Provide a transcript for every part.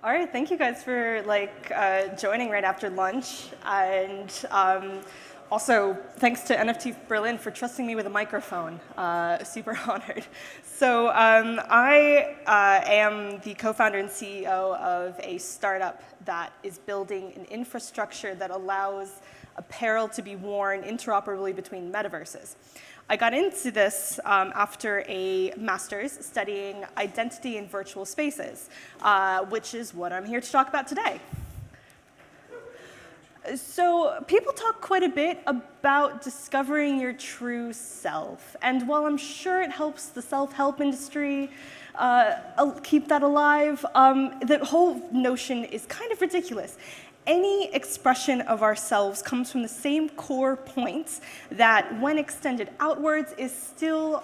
All right, thank you guys for joining right after lunch, and also thanks to NFTBERLIN for trusting me with a microphone. Super honored. So I am the co-founder and CEO of a startup that is building an infrastructure that allows apparel to be worn interoperably between metaverses. I got into this after a master's studying identity in virtual spaces, which is what I'm here to talk about today. So people talk quite a bit about discovering your true self. And while I'm sure it helps the self-help industry keep that alive, the whole notion is kind of ridiculous. Any expression of ourselves comes from the same core points that, when extended outwards, is still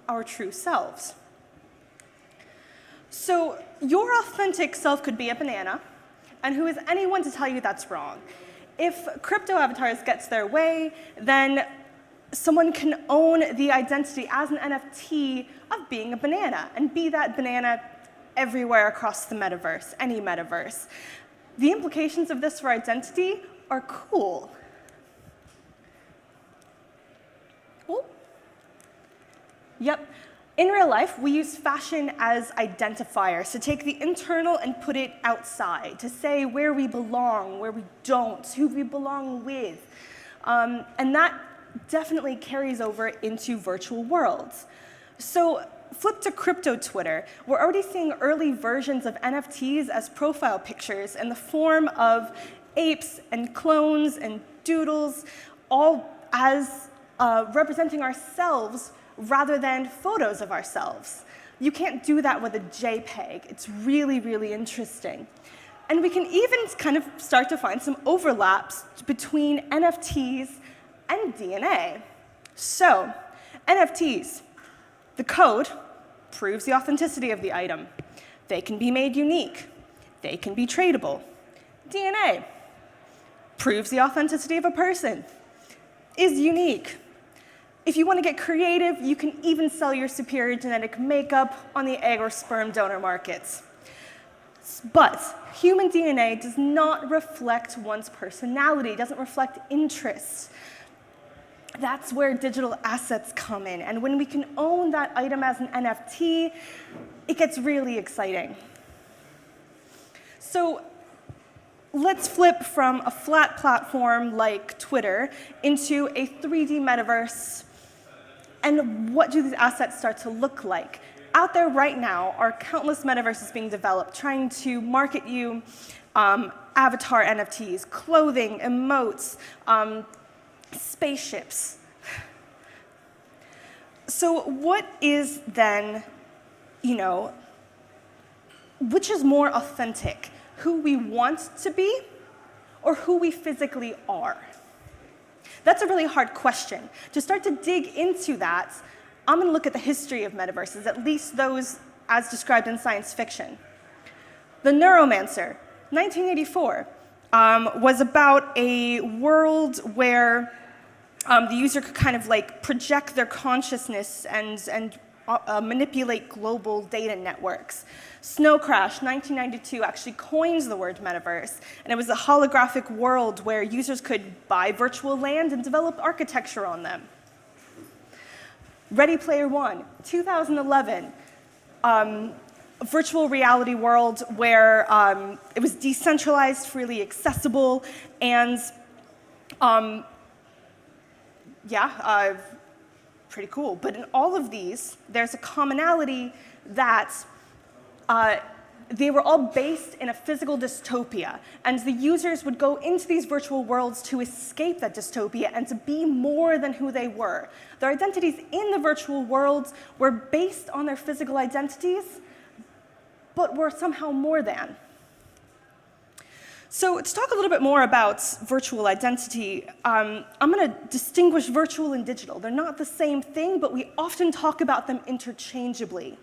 our true selves. So your authentic self could be a banana, and who is anyone to tell you that's wrong? If crypto avatars gets their way, then someone can own the identity as an NFT of being a banana, and be that banana everywhere across the metaverse, any metaverse. The implications of this for identity are cool. Cool? Yep. In real life, we use fashion as identifiers to take the internal and put it outside, to say where we belong, where we don't, who we belong with. And that definitely carries over into virtual worlds. So flip to crypto Twitter. We're already seeing early versions of NFTs as profile pictures in the form of apes and clones and doodles, all as representing ourselves rather than photos of ourselves. You can't do that with a JPEG. It's really, really interesting. And we can even kind of start to find some overlaps between NFTs and DNA. So, NFTs. The code proves the authenticity of the item. They can be made unique. They can be tradable. DNA proves the authenticity of a person, is unique. If you want to get creative, you can even sell your superior genetic makeup on the egg or sperm donor markets. But human DNA does not reflect one's personality, doesn't reflect interests. That's where digital assets come in. And when we can own that item as an NFT, it gets really exciting. So let's flip from a flat platform like Twitter into a 3D metaverse. And what do these assets start to look like? Out there right now are countless metaverses being developed, trying to market you avatar NFTs, clothing, emotes, spaceships. So what is then, which is more authentic? Who we want to be or who we physically are? That's a really hard question. To start to dig into that, I'm going to look at the history of metaverses, at least those as described in science fiction. The Neuromancer, 1984, was about a world where the user could kind of project their consciousness and manipulate global data networks. Snow Crash, 1992, actually coins the word metaverse, and it was a holographic world where users could buy virtual land and develop architecture on them. Ready Player One, 2011, a virtual reality world where it was decentralized, freely accessible, and pretty cool. But in all of these, there's a commonality that they were all based in a physical dystopia, and the users would go into these virtual worlds to escape that dystopia and to be more than who they were. Their identities in the virtual worlds were based on their physical identities, but were somehow more than. So to talk a little bit more about virtual identity, I'm going to distinguish virtual and digital. They're not the same thing, but we often talk about them interchangeably.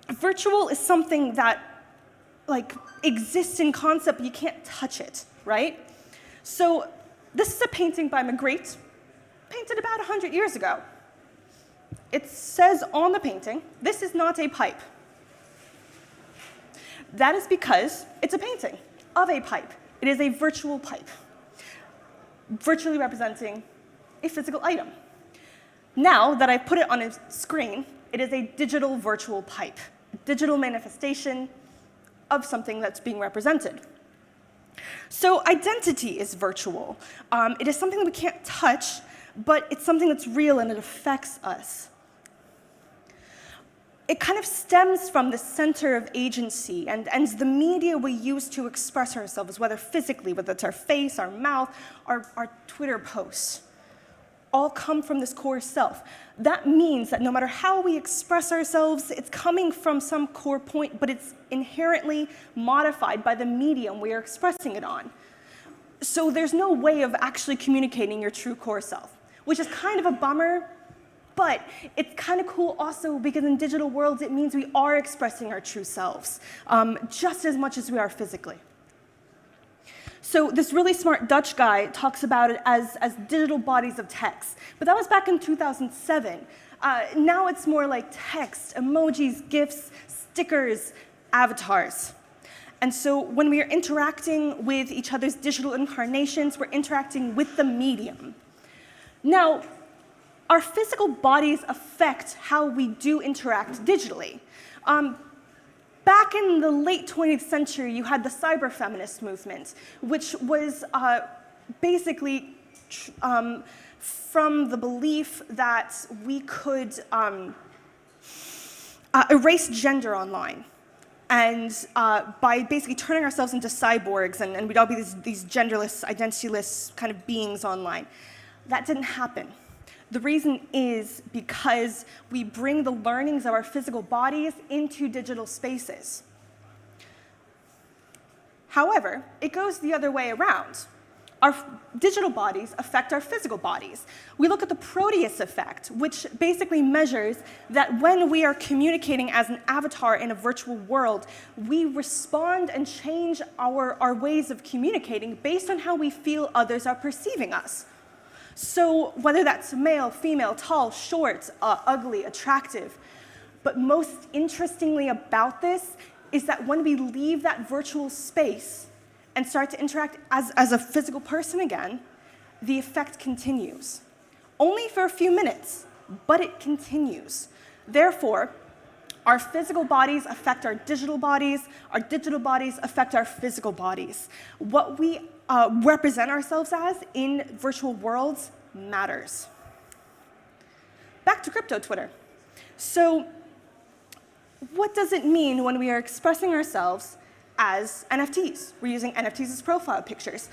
Virtual is something that exists in concept, but you can't touch it, right? So this is a painting by Magritte, painted about 100 years ago. It says on the painting, this is not a pipe. That is because it's a painting of a pipe. It is a virtual pipe, virtually representing a physical item. Now that I've put it on a screen, it is a digital virtual pipe, a digital manifestation of something that's being represented. So identity is virtual. It is something that we can't touch, but it's something that's real and it affects us. It kind of stems from the center of agency and the media we use to express ourselves, whether physically, whether it's our face, our mouth, our Twitter posts, all come from this core self. That means that no matter how we express ourselves, it's coming from some core point, but it's inherently modified by the medium we are expressing it on. So there's no way of actually communicating your true core self, which is kind of a bummer, but it's kind of cool also because in digital worlds, it means we are expressing our true selves just as much as we are physically. So this really smart Dutch guy talks about it as digital bodies of text, but that was back in 2007. Now it's more like text, emojis, GIFs, stickers, avatars. And so when we are interacting with each other's digital incarnations, we're interacting with the medium. Now, our physical bodies affect how we do interact digitally. Back in the late 20th century, you had the cyber feminist movement, which was basically from the belief that we could erase gender online. And by basically turning ourselves into cyborgs, and we'd all be these genderless, identityless kind of beings online. That didn't happen. The reason is because we bring the learnings of our physical bodies into digital spaces. However, it goes the other way around. Our digital bodies affect our physical bodies. We look at the Proteus effect, which basically measures that when we are communicating as an avatar in a virtual world, we respond and change our ways of communicating based on how we feel others are perceiving us. So whether that's male, female, tall, short, ugly, attractive. But most interestingly about this is that when we leave that virtual space and start to interact as a physical person again, the effect continues. Only for a few minutes, but it continues. Therefore, our physical bodies affect our digital bodies affect our physical bodies. What we represent ourselves as in virtual worlds matters. Back to crypto Twitter. So what does it mean when we are expressing ourselves as NFTs? We're using NFTs as profile pictures.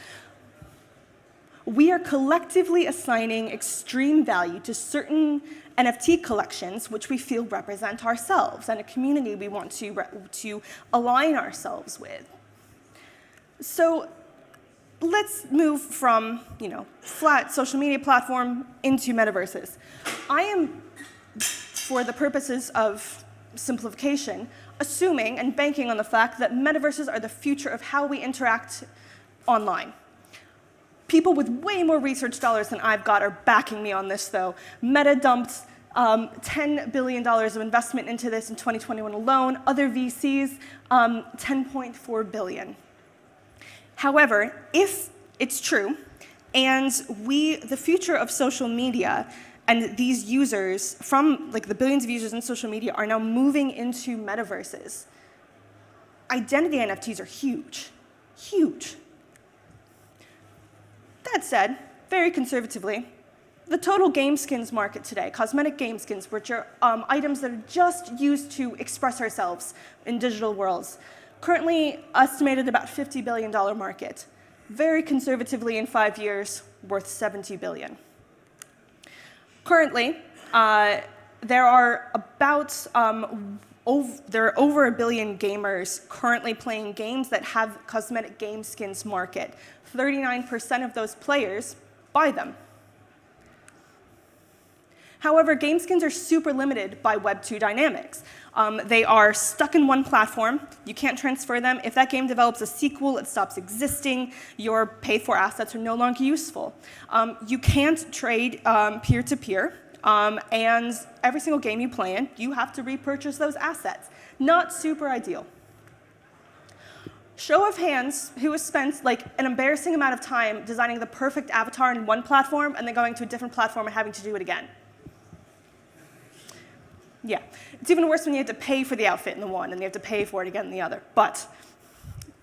We are collectively assigning extreme value to certain NFT collections which we feel represent ourselves and a community we want to align ourselves with. So let's move from, flat social media platform into metaverses. I am, for the purposes of simplification, assuming and banking on the fact that metaverses are the future of how we interact online. People with way more research dollars than I've got are backing me on this, though. Meta dumped $10 billion of investment into this in 2021 alone. Other VCs, $10.4 billion. However, if it's true, and the future of social media and these users, from the billions of users in social media, are now moving into metaverses, identity NFTs are huge, huge. That said, very conservatively, the total game skins market today, cosmetic game skins, which are items that are just used to express ourselves in digital worlds, currently estimated about $50 billion market. Very conservatively, in 5 years, worth $70 billion. Currently, there are over a billion gamers currently playing games that have cosmetic game skins market. 39% of those players buy them. However, game skins are super limited by Web 2 dynamics. They are stuck in one platform. You can't transfer them. If that game develops a sequel, it stops existing. Your paid-for assets are no longer useful. You can't trade peer-to-peer. And every single game you play in, you have to repurchase those assets. Not super ideal. Show of hands, who has spent like an embarrassing amount of time designing the perfect avatar in one platform and then going to a different platform and having to do it again? Yeah, it's even worse when you have to pay for the outfit in the one and you have to pay for it again in the other. But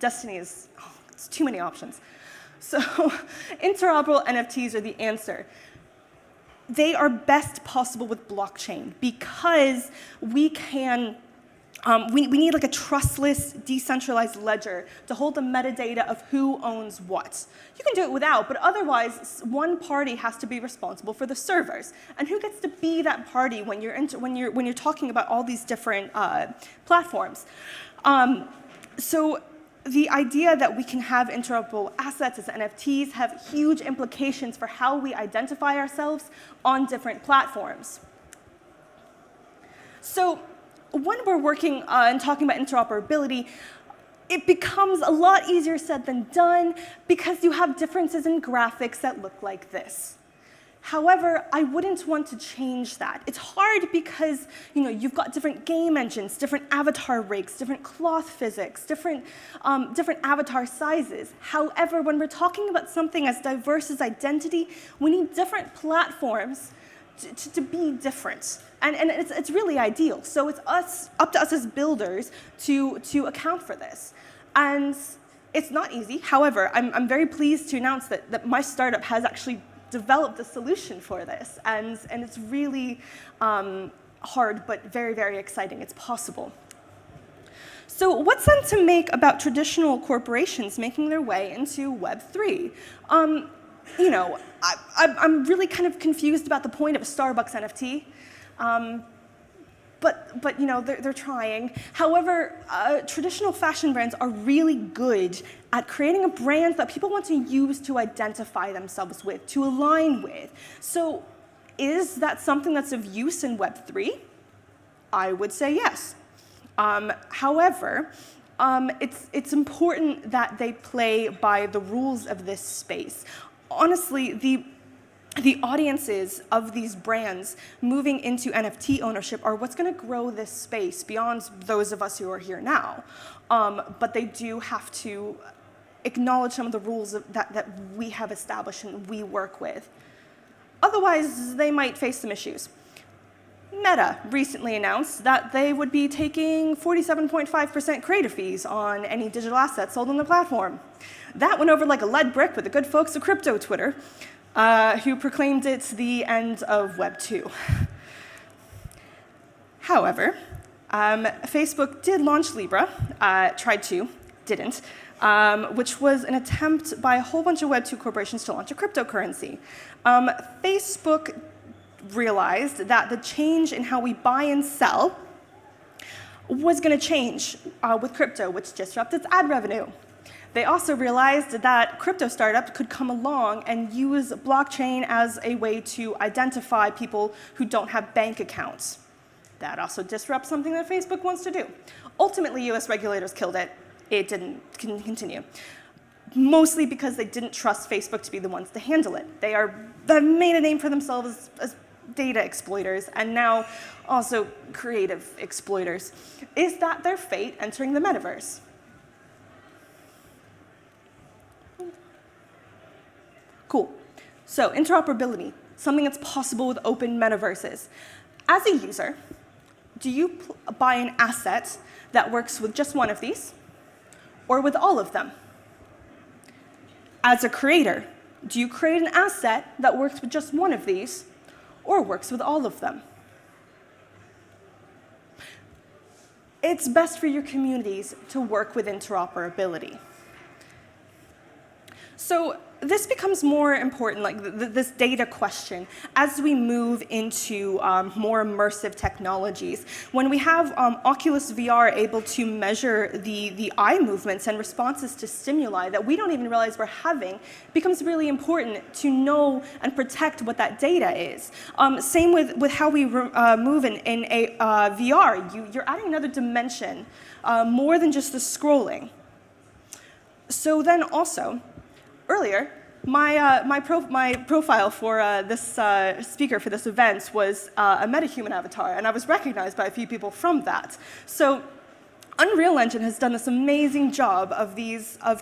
Destiny is, it's too many options. So interoperable NFTs are the answer. They are best possible with blockchain because we can, we need like a trustless, decentralized ledger to hold the metadata of who owns what. You can do it without, but otherwise, one party has to be responsible for the servers. And who gets to be that party when you're talking about all these different platforms? So the idea that we can have interoperable assets as NFTs have huge implications for how we identify ourselves on different platforms. So when we're working and talking about interoperability, it becomes a lot easier said than done because you have differences in graphics that look like this. However, I wouldn't want to change that. It's hard because you've got different game engines, different avatar rigs, different cloth physics, different avatar sizes. However, when we're talking about something as diverse as identity, we need different platforms to be different. And it's really ideal. So it's up to us as builders to account for this. And it's not easy. However, I'm very pleased to announce that my startup has actually developed a solution for this. And it's really hard, but very, very exciting. It's possible. So what's then to make about traditional corporations making their way into Web3? I'm really kind of confused about the point of a Starbucks NFT. But they're trying. However, traditional fashion brands are really good at creating a brand that people want to use to identify themselves with, to align with. So is that something that's of use in Web3? I would say yes. However, it's important that they play by the rules of this space. Honestly, the audiences of these brands moving into NFT ownership are what's going to grow this space beyond those of us who are here now. But they do have to acknowledge some of the rules that we have established and we work with. Otherwise, they might face some issues. Meta recently announced that they would be taking 47.5% creator fees on any digital assets sold on the platform. That went over like a lead brick with the good folks of crypto Twitter, who proclaimed it the end of Web 2. However, Facebook did launch LIBRA, tried to, didn't, which was an attempt by a whole bunch of Web 2 corporations to launch a cryptocurrency. Facebook realized that the change in how we buy and sell was going to change with crypto, which disrupted its ad revenue. They also realized that crypto startups could come along and use blockchain as a way to identify people who don't have bank accounts. That also disrupts something that Facebook wants to do. Ultimately, US regulators killed it. It didn't continue. Mostly because they didn't trust Facebook to be the ones to handle it. They've made a name for themselves as data exploiters, and now also creative exploiters. Is that their fate entering the metaverse? Cool. So interoperability, something that's possible with open metaverses. As a user, do you buy an asset that works with just one of these, or with all of them? As a creator, do you create an asset that works with just one of these, or works with all of them? It's best for your communities to work with interoperability. So this becomes more important, like this data question, as we move into more immersive technologies. When we have Oculus VR able to measure the eye movements and responses to stimuli that we don't even realize we're having, it becomes really important to know and protect what that data is. Same with how we move in a VR. You're adding another dimension, more than just the scrolling. So then also, earlier, my profile for this speaker for this event was a metahuman avatar, and I was recognized by a few people from that. So Unreal Engine has done this amazing job of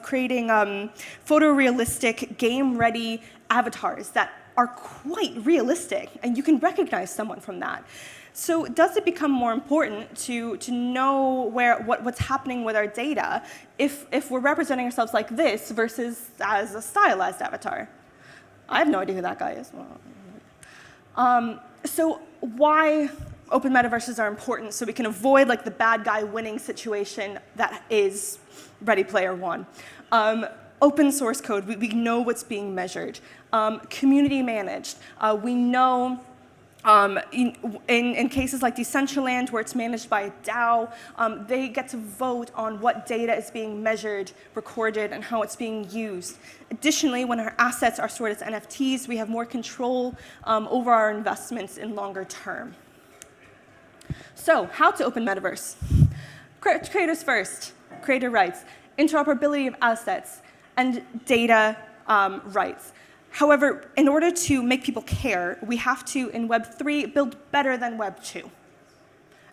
creating photorealistic, game-ready avatars that are quite realistic, and you can recognize someone from that. So does it become more important to know what's happening with our data if we're representing ourselves like this versus as a stylized avatar? I have no idea who that guy is. So why open metaverses are important, so we can avoid like the bad guy winning situation that is Ready Player One. Open source code, we know what's being measured. Community managed, we know in cases like Decentraland, where it's managed by a DAO, they get to vote on what data is being measured, recorded, and how it's being used. Additionally, when our assets are stored as NFTs, we have more control over our investments in longer term. So, how to open metaverse? Creators first, creator rights, interoperability of assets, and data rights. However, in order to make people care, we have to, in Web 3, build better than Web 2.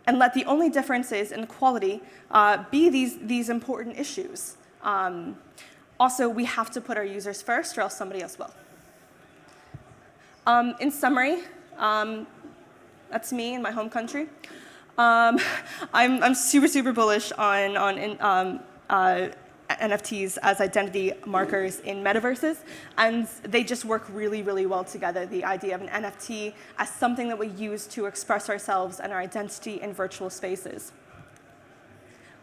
And let the only differences in quality be these important issues. Also, we have to put our users first, or else somebody else will. In summary, that's me in my home country. I'm super bullish on NFTs as identity markers in metaverses, and they just work really well together. The idea of an NFT as something that we use to express ourselves and our identity in virtual spaces.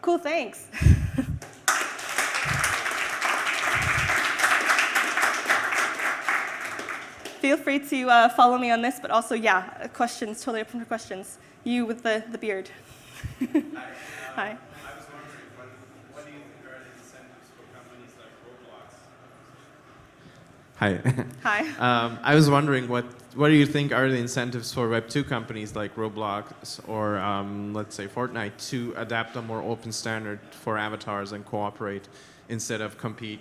Cool, thanks. Feel free to follow me on this, but also, yeah, questions, totally open for questions. You with the beard. Hi. Hi. Hi. I was wondering, what do you think are the incentives for Web 2 companies like Roblox or, let's say, Fortnite to adapt a more open standard for avatars and cooperate instead of compete,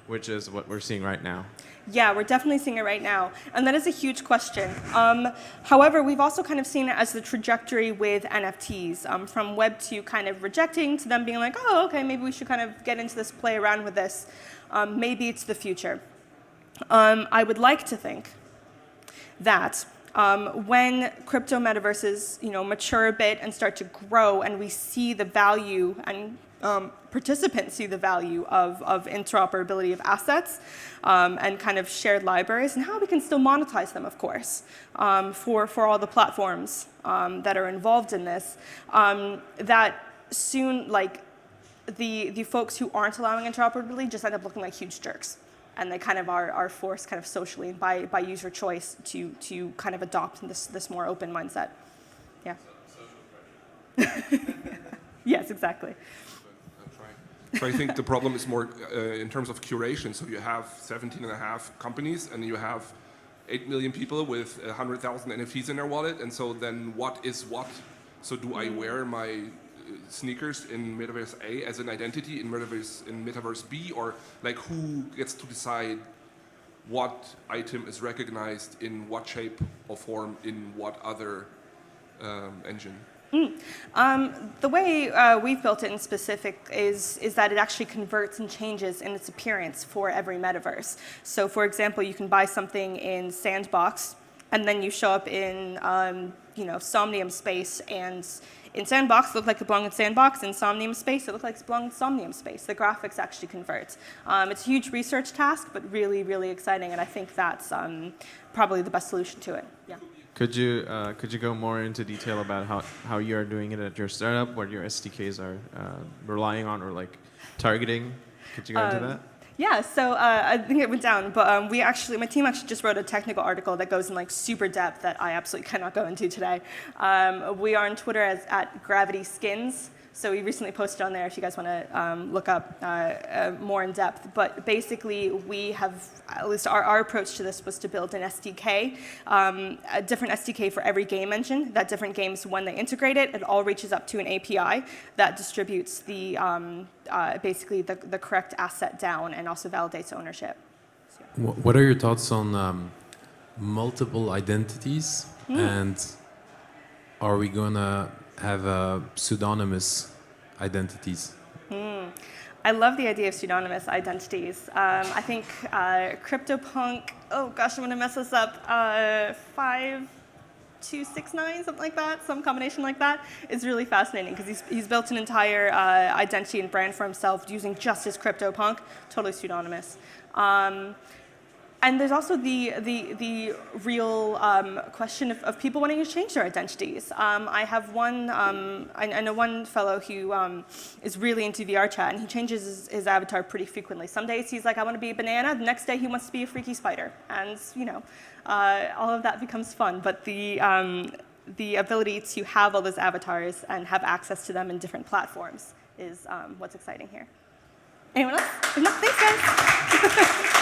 which is what we're seeing right now? Yeah, we're definitely seeing it right now, and that is a huge question. However, we've also kind of seen it as the trajectory with NFTs, from Web 2 kind of rejecting to them being like, oh, okay, maybe we should kind of get into this, play around with this. Maybe it's the future. I would like to think that when crypto metaverses, mature a bit and start to grow, and we see the value and participants see the value of interoperability of assets and kind of shared libraries, and how we can still monetize them, of course, for all the platforms that are involved in this, that soon, like, the folks who aren't allowing interoperability just end up looking like huge jerks. And they kind of are forced kind of socially and by user choice to kind of adopt this more open mindset. Yeah. Yes, exactly. So I think the problem is more in terms of curation. So you have 17.5 companies, and you have 8 million people with 100,000 NFTs in their wallet. And so then what is what? So do I wear my sneakers in Metaverse A as an identity in Metaverse B, or like who gets to decide what item is recognized in what shape or form in what other engine? The way we've built it in specific is that it actually converts and changes in its appearance for every metaverse. So for example, you can buy something in Sandbox, and then you show up in Somnium space, and in Sandbox, it looked like it belonged in Sandbox. In Somnium space, it looked like it belonged in Somnium space. The graphics actually convert. It's a huge research task, but really exciting, and I think that's probably the best solution to it. Yeah. Could you go more into detail about how you are doing it at your startup, what your SDKs are relying on or like targeting? Could you go into that? Yeah, so I think it went down, but my team actually just wrote a technical article that goes in like super depth that I absolutely cannot go into today. We are on Twitter at Gravity Skins, so we recently posted on there if you guys want to look up more in depth. But basically, we have, at least our approach to this was to build an SDK, a different SDK for every game engine, that different games, when they integrate it, it all reaches up to an API that distributes the basically the correct asset down and also validates ownership. So. What are your thoughts on multiple identities, and are we gonna have a pseudonymous identities? I love the idea of pseudonymous identities. I think CryptoPunk, oh gosh, I'm going to mess this up, 5269, something like that, some combination like that, is really fascinating because he's built an entire identity and brand for himself using just his CryptoPunk, totally pseudonymous. And there's also the real question of people wanting to change their identities. I have one, I know one fellow who is really into VR chat, and he changes his avatar pretty frequently. Some days he's like, I want to be a banana. The next day he wants to be a freaky spider. And, you know, all of that becomes fun. But the ability to have all those avatars and have access to them in different platforms is what's exciting here. Anyone else? If not, thanks, guys.